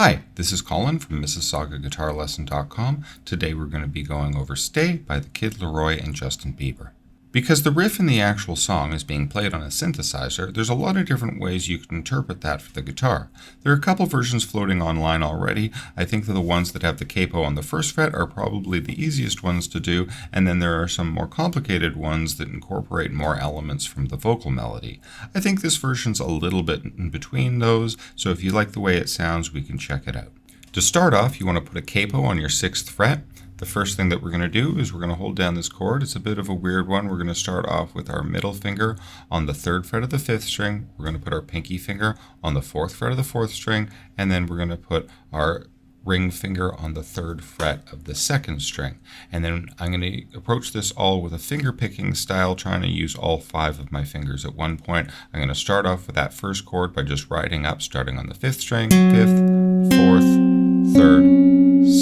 Hi, this is Colin from MississaugaGuitarLesson.com. Today we're going to be going over Stay by the Kid Laroi and Justin Bieber. Because the riff in the actual song is being played on a synthesizer, there's a lot of different ways you can interpret that for the guitar. There are a couple versions floating online already. I think that the ones that have the capo on the first fret are probably the easiest ones to do, and then there are some more complicated ones that incorporate more elements from the vocal melody. I think this version's a little bit in between those, so if you like the way it sounds, we can check it out. To start off, you want to put a capo on your 6th fret. The first thing that we're going to do is we're going to hold down this chord. It's a bit of a weird one. We're going to start off with our middle finger on the 3rd fret of the 5th string. We're going to put our pinky finger on the 4th fret of the 4th string, and then we're going to put our ring finger on the 3rd fret of the 2nd string. And then I'm going to approach this all with a finger picking style, trying to use all 5 of my fingers at one point. I'm going to start off with that first chord by just riding up, starting on the 5th string, 5th, 4th, 3rd,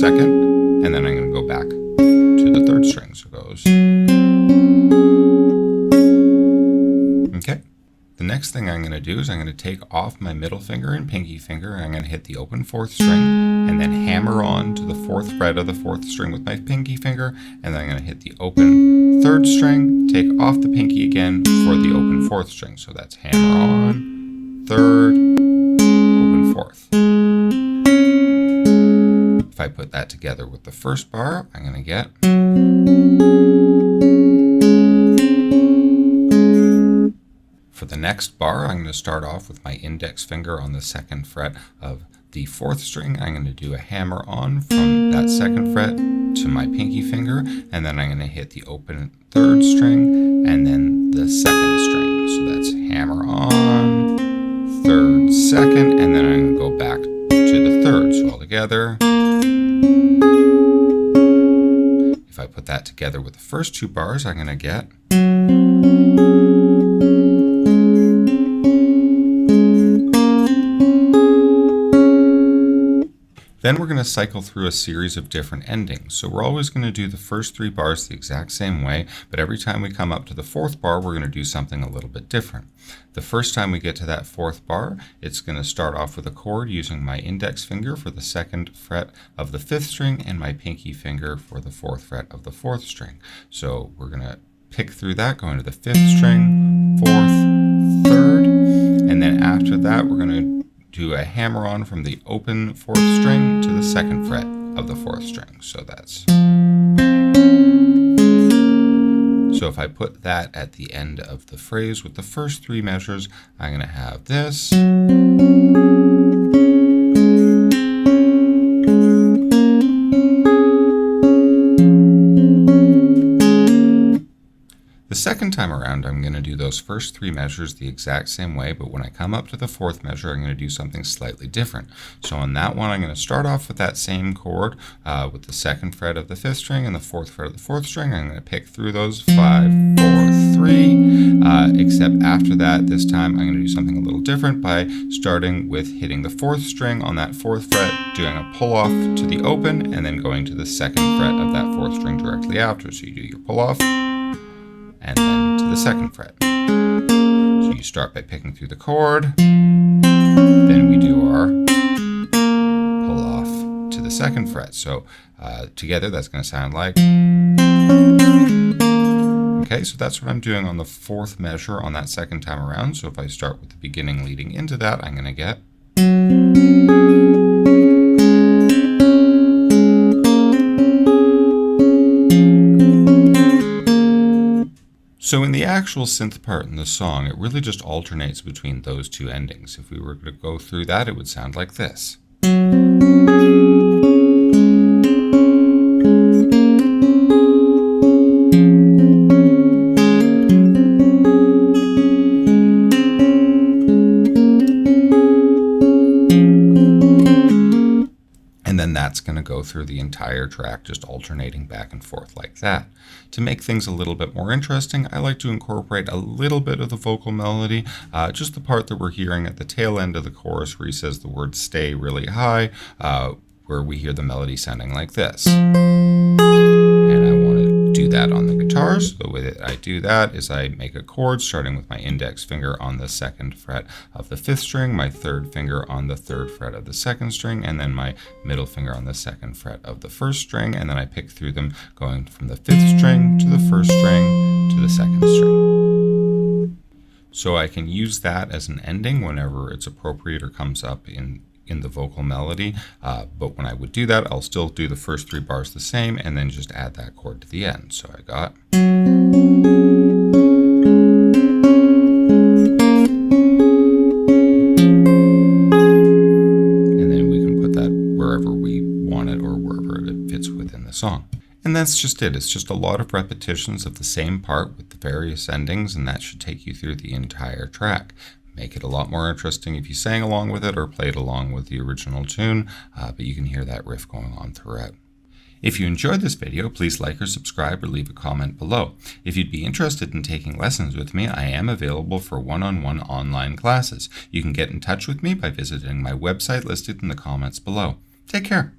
2nd, and then I'm going to go back to the 3rd string. So it goes. Okay. The next thing I'm going to do is I'm going to take off my middle finger and pinky finger. I'm going to hit the open 4th string and then hammer on to the 4th fret of the 4th string with my pinky finger. And then I'm going to hit the open 3rd string, take off the pinky again for the open 4th string. So that's hammer on, 3rd, open 4th. If I put that together with the first bar, I'm going to get. For the next bar, I'm going to start off with my index finger on the 2nd fret of the 4th string. I'm going to do a hammer on from that 2nd fret to my pinky finger, and then I'm going to hit the open 3rd string and then the 2nd string. So that's hammer on, 3rd, 2nd, and then I'm going to go back to the 3rd. So all together. If I put that together with the first 2 bars, I'm going to get. Then we're going to cycle through a series of different endings. So we're always going to do the first 3 bars the exact same way, but every time we come up to the 4th bar, we're going to do something a little bit different. The first time we get to that 4th bar, it's going to start off with a chord using my index finger for the 2nd fret of the 5th string and my pinky finger for the 4th fret of the 4th string. So we're going to pick through that, going to the 5th string, 4th, 3rd, and then after that, we're going to do a hammer on from the open 4th string to the 2nd fret of the 4th string. So that's. So if I put that at the end of the phrase with the first 3 measures, I'm going to have this. The second time around, I'm going to do those first 3 measures the exact same way, but when I come up to the 4th measure, I'm going to do something slightly different. So on that one, I'm going to start off with that same chord with the 2nd fret of the 5th string and the 4th fret of the 4th string. I'm going to pick through those 5, 4, 3, except after that, this time I'm going to do something a little different by starting with hitting the 4th string on that 4th fret, doing a pull off to the open, and then going to the 2nd fret of that 4th string directly after. So you do your pull off, and then to the 2nd fret. So you start by picking through the chord, then we do our pull off to the 2nd fret. So together that's going to sound like. Okay, so that's what I'm doing on the 4th measure on that 2nd time around. So if I start with the beginning leading into that, I'm going to get. So in the actual synth part in the song, it really just alternates between those 2 endings. If we were to go through that, it would sound like this. And then that's going to go through the entire track, just alternating back and forth like that. To make things a little bit more interesting, I like to incorporate a little bit of the vocal melody, just the part that we're hearing at the tail end of the chorus where he says the word stay really high, where we hear the melody sounding like this. And I want to do that on the guitars. The way that I do that is I make a chord starting with my index finger on the 2nd fret of the 5th string, my 3rd finger on the 3rd fret of the 2nd string, and then my middle finger on the 2nd fret of the 1st string, and then I pick through them going from the 5th string to the 1st string to the 2nd string. So I can use that as an ending whenever it's appropriate or comes up in the vocal melody, but when I would do that, I'll still do the first 3 bars the same and then just add that chord to the end. So I got, and then we can put that wherever we want it or wherever it fits within the song. And that's just it. It's just a lot of repetitions of the same part with the various endings, and that should take you through the entire track. Make it a lot more interesting if you sang along with it or played along with the original tune, but you can hear that riff going on throughout. If you enjoyed this video, please like or subscribe or leave a comment below. If you'd be interested in taking lessons with me, I am available for one-on-one online classes. You can get in touch with me by visiting my website listed in the comments below. Take care.